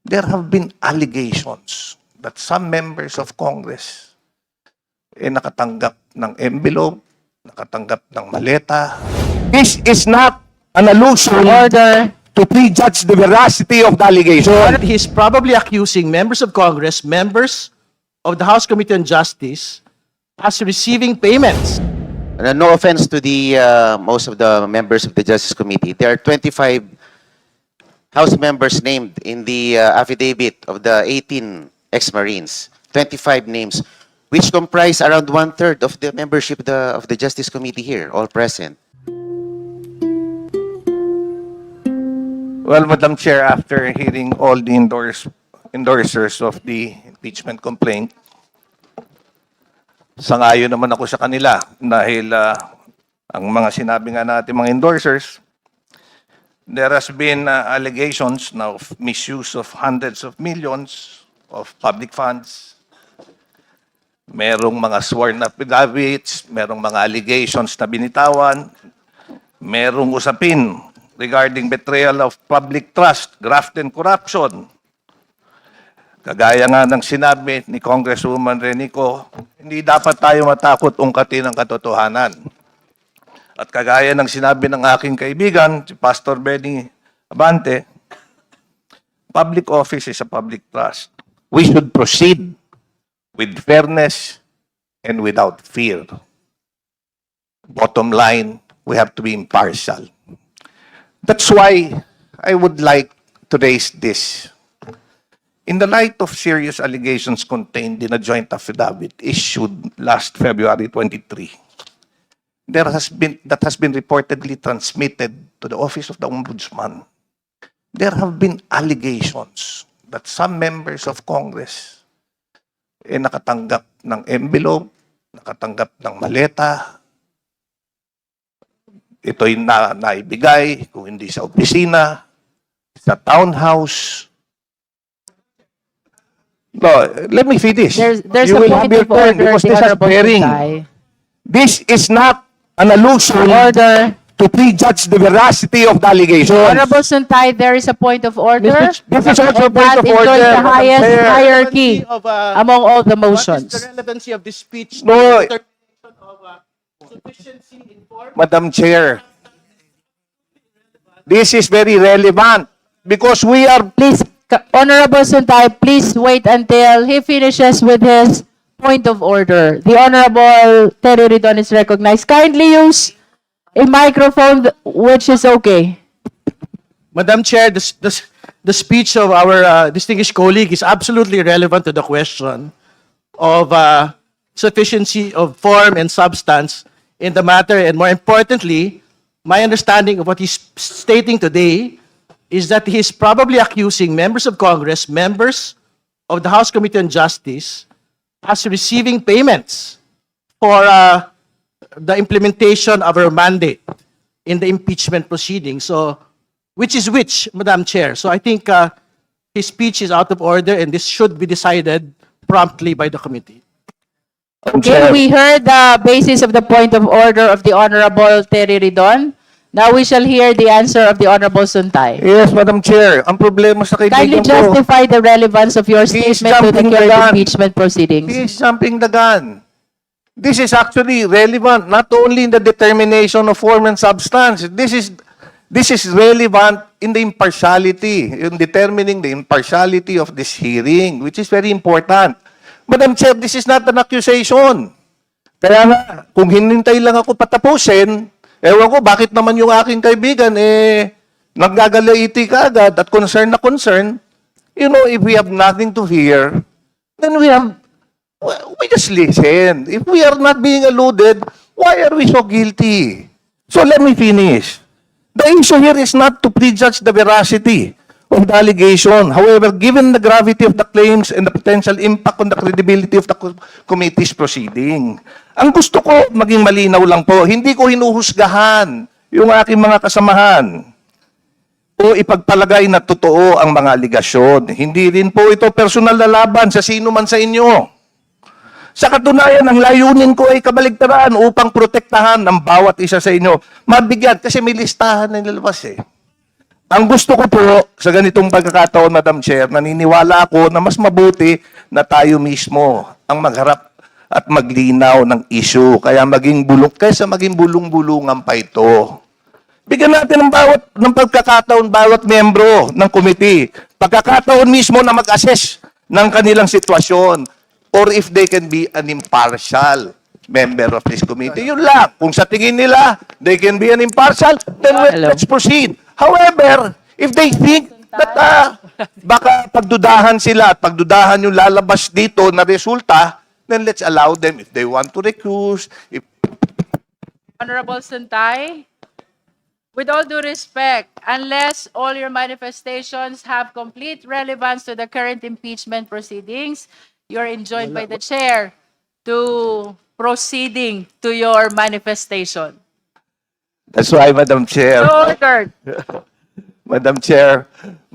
there have been allegations that some members of Congress nakatanggap ng envelope, nakatanggap ng maleta. This is not an allusion Order. to prejudge the veracity of the allegation. He's probably accusing members of Congress, members of the House Committee on Justice, as receiving payments. No offense to the most of the members of the Justice Committee. There are 25 House members named in the affidavit of the 18 ex-Marines. 25 names, which comprise around 1/3 of the membership of the Justice Committee here, all present. Well, Madam Chair, after hearing all the endorsers of the impeachment complaint, sangayon naman ako sa kanila dahil ang mga sinabi nga natin mga endorsers, there has been allegations now of misuse of hundreds of millions of public funds. Merong mga sworn affidavits, merong mga allegations na binitawan, merong usapin regarding betrayal of public trust, graft and corruption. Kagaya nga ng sinabi ni Congresswoman Renico, hindi dapat tayo matakot ungkatin ang katotohanan. At kagaya ng sinabi ng aking kaibigan, si Pastor Benny Abante, public office is a public trust. We should proceed with fairness and without fear. Bottom line, we have to be impartial. That's why I would like to raise this. In the light of serious allegations contained in a joint affidavit issued last February 23, that has been reportedly transmitted to the Office of the Ombudsman, there have been allegations that some members of Congress nakatanggap ng envelope, nakatanggap ng maleta. Ito'y naibigay, kung hindi sa opisina, sa townhouse. No, let me finish. There's You a will point have your of turn order, because the this is Honorable bearing. Sutay. This is not an allusion Order. to prejudge the veracity of the allegations. Honorable Suntay, there is a point of order. This is also a And point that of order, enjoys the Madam highest Chair. hierarchy among all the What is motions. the relevancy of this speech? No. to the determination of sufficiency in form? Madam Chair, this is very relevant because we are Please, Honorable Suntay, please wait until he finishes with his point of order. The Honorable Terry Ridon is recognized. Kindly use a microphone which is okay. Madam Chair, the speech of our distinguished colleague is absolutely relevant to the question of sufficiency of form and substance in the matter. And more importantly, my understanding of what he's stating today is that he's probably accusing members of Congress, members of the House Committee on Justice, as receiving payments for the implementation of our mandate in the impeachment proceeding. So, which is which, Madam Chair? So I think his speech is out of order and this should be decided promptly by the committee. Okay, we heard the basis of the point of order of the Honorable Terry Ridon. Now we shall hear the answer of the Honorable Suntay. Yes, Madam Chair. Ang problema sa Kindly kaibigan ko, justify the relevance of your He is statement to the jumping the current gun. impeachment proceedings. he is jumping the gun. This is actually relevant not only in the determination of form and substance. This is relevant in the impartiality, in determining the impartiality of this hearing, which is very important. Madam Chair, this is not an accusation. Kaya nga, kung hinintay lang ako patapusin, ewan ko, bakit naman yung aking kaibigan, naggagalaiti ka agad at concern na concern. You know, if we have nothing to fear, then we just listen. If we are not being alluded, why are we so guilty? So let me finish. The issue here is not to prejudge the veracity of the allegation. However, given the gravity of the claims and the potential impact on the credibility of the committee's proceeding, ang gusto ko maging malinaw lang po, hindi ko hinuhusgahan yung aking mga kasamahan o ipagpalagay na totoo ang mga aligasyon. Hindi rin po ito personal na laban sa sino man sa inyo. Sa katunayan, ang layunin ko ay kabaligtaran upang protektahan ang bawat isa sa inyo. Mabigyan, kasi may listahan na nilabas eh. Ang gusto ko po sa ganitong pagkakataon, Madam Chair, naniniwala ako na mas mabuti na tayo mismo ang magharap at maglinaw ng issue. Kaysa maging bulong-bulungan pa ito. Bigyan natin ng pagkakataon bawat membro ng committee. Pagkakataon mismo na mag-assess ng kanilang sitwasyon or if they can be an impartial member of this committee. Yun lang. Kung sa tingin nila they can be an impartial, then Hello. let's proceed. However, if they think that baka pagdudahan sila at pagdudahan yung lalabas dito na resulta, then let's allow them if they want to recuse. If Honorable Suntay, with all due respect, unless all your manifestations have complete relevance to the current impeachment proceedings, you're enjoined by the chair to proceeding to your manifestation. That's why, Madam Chair, So ordered. Madam Chair,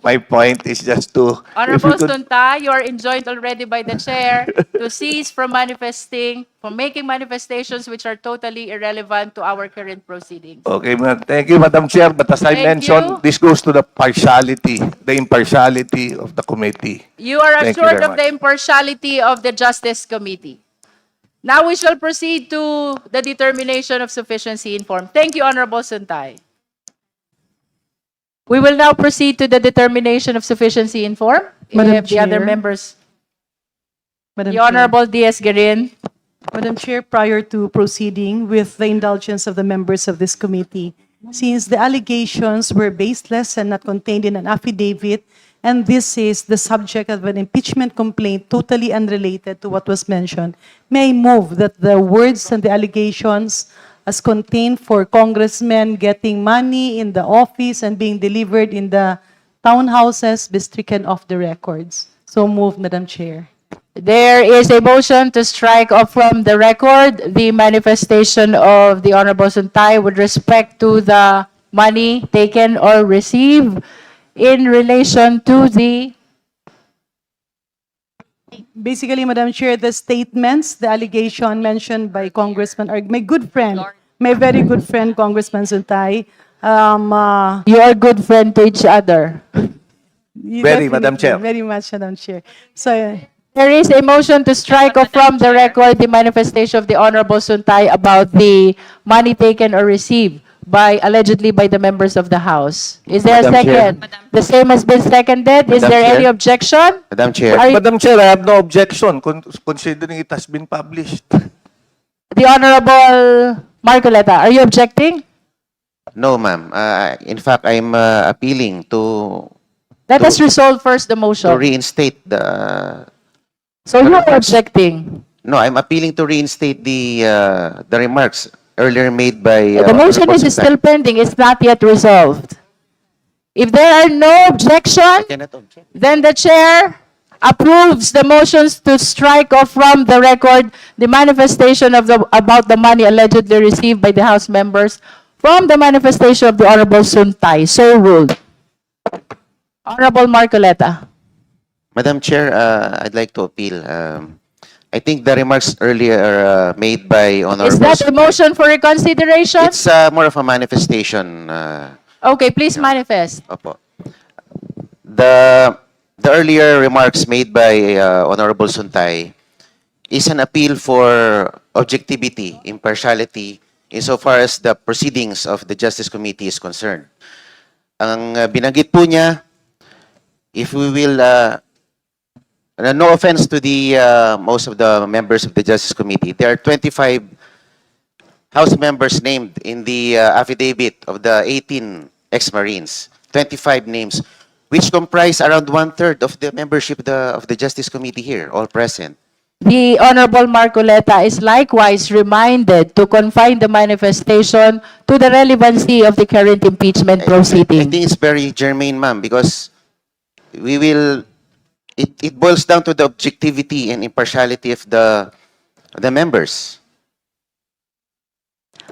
my point is just to... if Honorable we could- Sunta, you are enjoined already by the chair to cease from making manifestations which are totally irrelevant to our current proceedings. Okay, thank you, Madam Chair. But as I Thank mentioned, you. this goes to the impartiality of the committee. You are Thank you assured very of the impartiality of the Justice Committee. Now we shall proceed to the determination of sufficiency in form. Thank you, Honorable Suntay. We will now proceed to the determination of sufficiency in form. Madam If the other Chair. members, Madam the Chair. Honorable Diaz-Guerin. Madam Chair, prior to proceeding with the indulgence of the members of this committee, since the allegations were baseless and not contained in an affidavit, and this is the subject of an impeachment complaint totally unrelated to what was mentioned, may I move that the words and the allegations as contained for congressmen getting money in the office and being delivered in the townhouses be stricken off the records. So moved, Madam Chair. There is a motion to strike off from the record the manifestation of the Honorable Suntay with respect to the money taken or received in relation to the... Basically, Madam Chair, the statements, the allegation mentioned by Congressman, or my good friend, my very good friend, Congressman Suntay, You are good friend to each other. Very, Madam Chair. Very much, Madam Chair. So, There is a motion to strike off from the record the manifestation of the Honorable Suntay about the money taken or received allegedly by the members of the House. Is there a Madam Chair. second? The same has been seconded. Is Madam there any Chair. objection? Madam Chair. Are you- Madam Chair, I have no objection considering it has been published. The Honorable Marcoleta, are you objecting? No, ma'am. In fact, I'm appealing to Let us resolve first the motion. reinstate the... So you are objecting. No, I'm appealing to reinstate the remarks earlier made by... The motion Honorable is Sultan. still pending. It's not yet resolved. If there are no objection, Cannot object. then the chair approves the motions to strike off from the record the manifestation about the money allegedly received by the House members from the manifestation of the Honorable Suntay. So ruled. Honorable Marcoleta. Madam Chair, I'd like to appeal. I think the remarks earlier made by Honorable... Is that a motion for reconsideration? It's more of a manifestation. Okay, please manifest. Opo. The earlier remarks made by Honorable Suntay is an appeal for objectivity, impartiality, insofar as the proceedings of the Justice Committee is concerned. Ang binanggit po niya, if we will, no offense to the most of the members of the Justice Committee, there are 25 House members named in the affidavit of the 18 ex-Marines, 25 names, which comprise around one-third of the membership of the Justice Committee here, all present. The Honorable Marcoleta is likewise reminded to confine the manifestation to the relevancy of the current impeachment I proceeding. think it's very germane, ma'am, because we will, it boils down to the objectivity and impartiality of the members.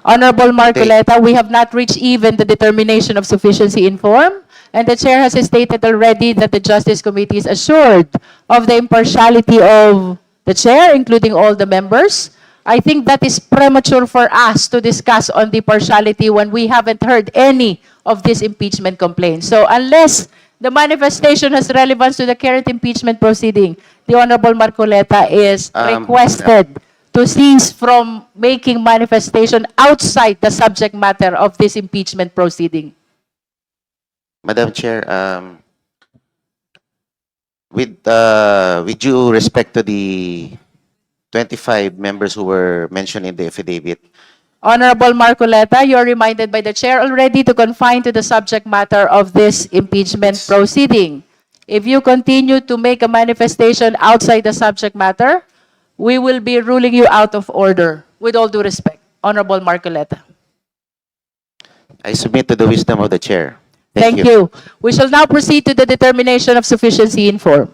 Honorable Marcoleta, we have not reached even the determination of sufficiency in form, and the chair has stated already that the Justice Committee is assured of the impartiality of the chair, including all the members. I think that is premature for us to discuss on the partiality when we haven't heard any of this impeachment complaint. So unless the manifestation has relevance to the current impeachment proceeding, the Honorable Marcoleta is requested to cease from making manifestation outside the subject matter of this impeachment proceeding. Madam Chair, with due respect to the 25 members who were mentioned in the affidavit, Honorable Marcoleta, you're reminded by the chair already to confine to the subject matter of this impeachment proceeding. If you continue to make a manifestation outside the subject matter, we will be ruling you out of order. With all due respect, Honorable Marcoleta. I submit to the wisdom of the chair. Thank you. We shall now proceed to the determination of sufficiency in form.